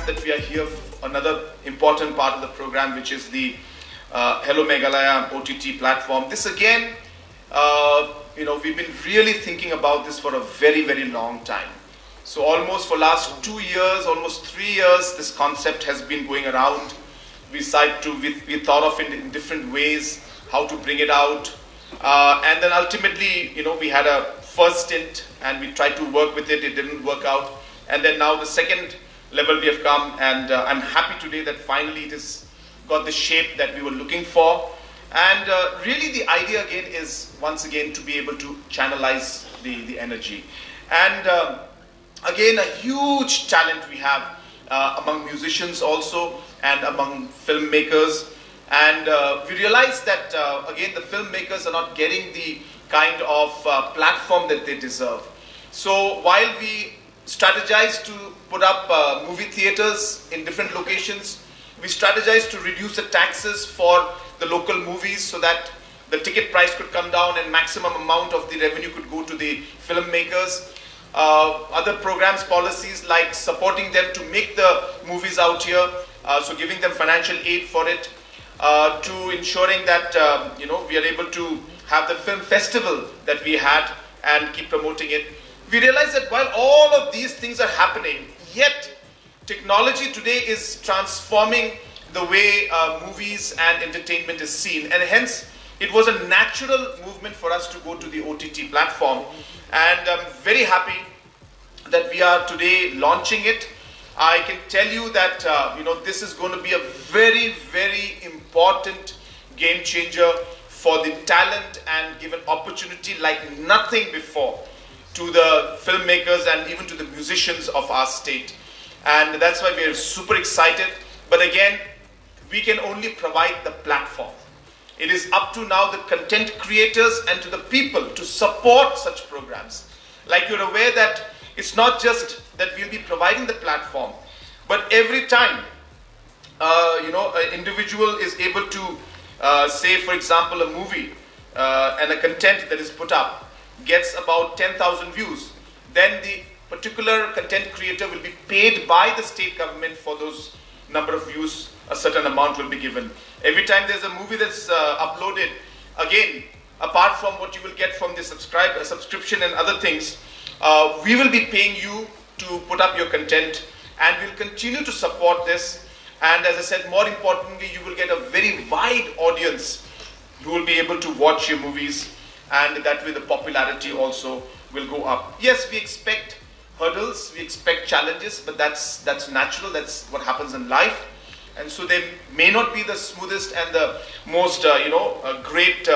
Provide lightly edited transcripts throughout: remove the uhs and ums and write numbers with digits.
that we are here for another important part of the program, which is the HELLO MEGHALAYA OTT platform. This again, we've been really thinking about this for a very, very long time. So almost for last 2 years, almost 3 years, this concept has been going around. We thought of it in different ways, how to bring it out. And then ultimately, we had a first stint and we tried to work with it. It didn't work out. And then now the second level we have come, and I'm happy today that finally it has got the shape that we were looking for. And really the idea again is, once again, to be able to channelize the energy. And again, a huge talent we have among musicians also, and among filmmakers. And we realize that, again, the filmmakers are not getting the kind of platform that they deserve. So while we strategize to put up movie theaters in different locations, we strategize to reduce the taxes for the local movies so that the ticket price could come down and maximum amount of the revenue could go to the filmmakers. Other programs, policies like supporting them to make the movies out here, so giving them financial aid for it, to ensuring that we are able to have the film festival that we had and keep promoting it. We realize that while all of these things are happening, yet technology today is transforming the way movies and entertainment is seen, and hence it was a natural movement for us to go to the OTT platform. And I'm very happy that we are today launching it. I can tell you that this is going to be a very, very important game changer for the talent and give an opportunity like nothing before to the filmmakers and even to the musicians of our state. And that's why we are super excited. But again, we can only provide the platform. It is up to now the content creators and to the people to support such programs. Like you're aware that it's not just that we'll be providing the platform, but every time an individual is able to say, for example, a movie and a content that is put up gets about 10,000 views, then the particular content creator will be paid by the state government for those number of views. A certain amount will be given. Every time there's a movie that's uploaded, again, apart from what you will get from the subscription and other things, we will be paying you to put up your content, and we'll continue to support this. And as I said, more importantly, you will get a very wide audience who will be able to watch your movies, and that way the popularity also will go up. Yes, we expect hurdles, we expect challenges, but that's natural. That's what happens in life. And so they may not be the smoothest and the most great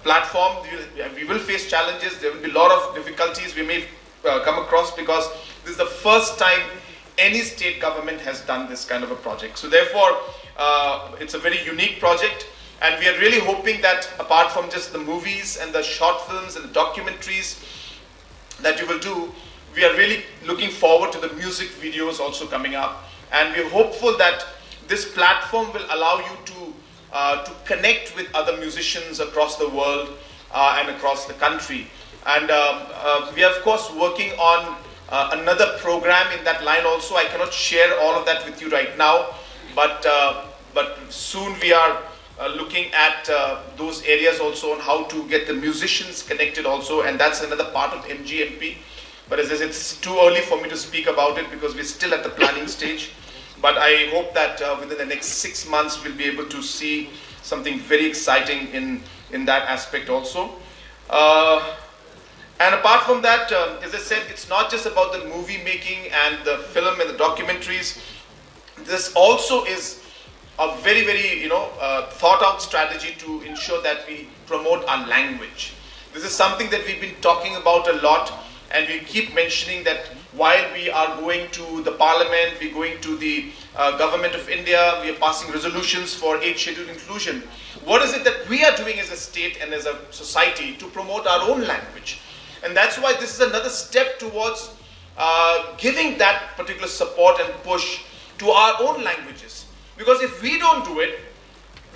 platform. We will face challenges. There will be a lot of difficulties we may come across, because this is the first time any state government has done this kind of a project. So therefore, it's a very unique project, and we are really hoping that apart from just the movies and the short films and the documentaries that you will do, we are really looking forward to the music videos also coming up. And we're hopeful that this platform will allow you to connect with other musicians across the world and across the country. And we are of course working on another program in that line also. I cannot share all of that with you right now, but soon we are looking at those areas also on how to get the musicians connected also, and that's another part of MGMP. But as I said, it's too early for me to speak about it because we're still at the planning stage. But I hope that within the next 6 months we'll be able to see something very exciting in that aspect also. And apart from that, as I said, it's not just about the movie making and the film and the documentaries. This also is a very, very thought out strategy to ensure that we promote our language. This is something that we've been talking about a lot, and we keep mentioning that while we are going to the parliament, we're going to the government of India, we are passing resolutions for 8th scheduled inclusion. What is it that we are doing as a state and as a society to promote our own language? And that's why this is another step towards giving that particular support and push to our own languages. Because if we don't do it,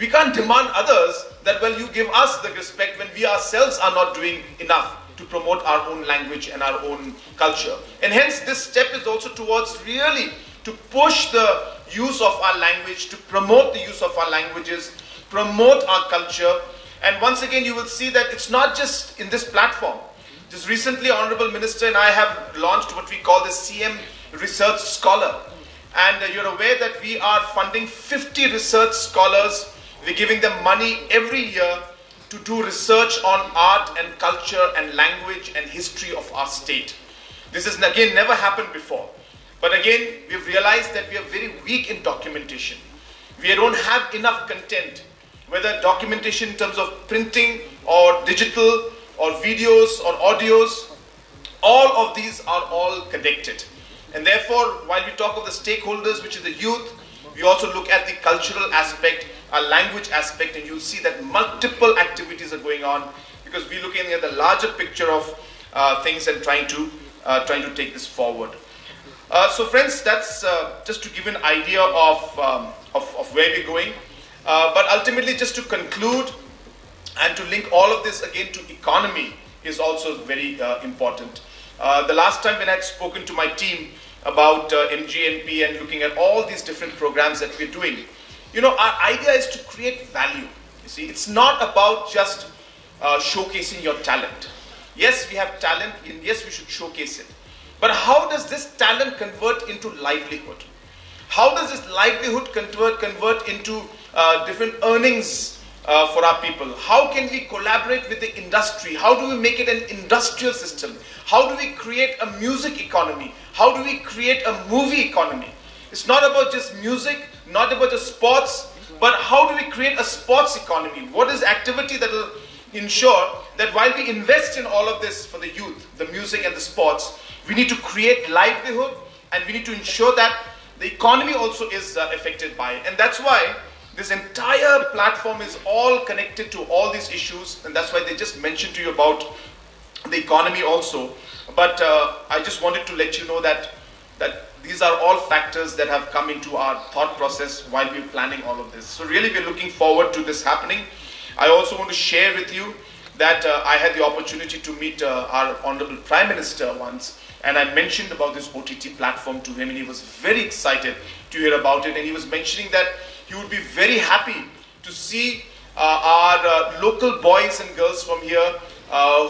we can't demand others that, well, you give us the respect when we ourselves are not doing enough to promote our own language and our own culture. And hence this step is also towards really to push the use of our language, to promote the use of our languages, promote our culture. And once again, you will see that it's not just in this platform. Just recently, Honorable Minister and I have launched what we call the CM Research Scholar. And you're aware that we are funding 50 research scholars. We're giving them money every year to do research on art and culture and language and history of our state. This has again never happened before. But again, we've realized that we are very weak in documentation. We don't have enough content, whether documentation in terms of printing or digital or videos or audios. All of these are all connected. And therefore, while we talk of the stakeholders, which is the youth, we also look at the cultural aspect, our language aspect, and you'll see that multiple activities are going on because we're looking at the larger picture of things and trying to take this forward. So friends, that's just to give an idea of where we're going. But ultimately, just to conclude and to link all of this again to economy is also very important. The last time when I had spoken to my team about MGNP and looking at all these different programs that we're doing, our idea is to create value. You see, it's not about just showcasing your talent. Yes, we have talent, and yes, we should showcase it. But how does this talent convert into livelihood? How does this livelihood convert into different earnings for our people? How can we collaborate with the industry? How do we make it an industrial system? How do we create a music economy? How do we create a movie economy? It's not about just music, not about just sports, but how do we create a sports economy? What is activity that will ensure that while we invest in all of this for the youth, the music and the sports, we need to create livelihood and we need to ensure that the economy also is affected by it. And that's why this entire platform is all connected to all these issues, and that's why they just mentioned to you about the economy also. But I just wanted to let you know that these are all factors that have come into our thought process while we're planning all of this. So really we're looking forward to this happening. I also want to share with you that I had the opportunity to meet our Honorable Prime Minister once, and I mentioned about this OTT platform to him, and he was very excited to hear about it, and he was mentioning that he would be very happy to see our local boys and girls from here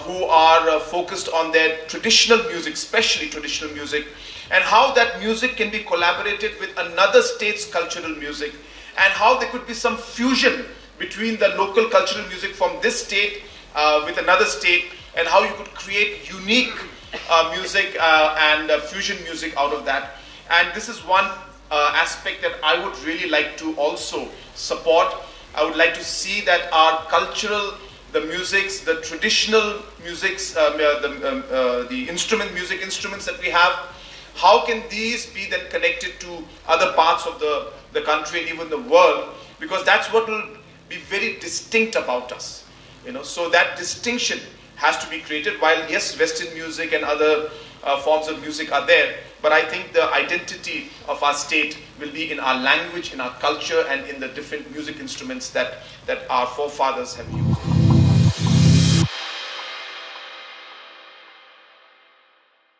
who are focused on their traditional music, especially traditional music, and how that music can be collaborated with another state's cultural music, and how there could be some fusion between the local cultural music from this state with another state, and how you could create unique music and fusion music out of that. And this is one aspect that I would really like to also support. I would like to see that our cultural, the musics, the traditional musics, the music instruments that we have, how can these be then connected to other parts of the country and even the world? Because that's what will be very distinct about us. So that distinction has to be created. While yes, Western music and other forms of music are there, but I think the identity of our state will be in our language, in our culture, and in the different music instruments that our forefathers have used.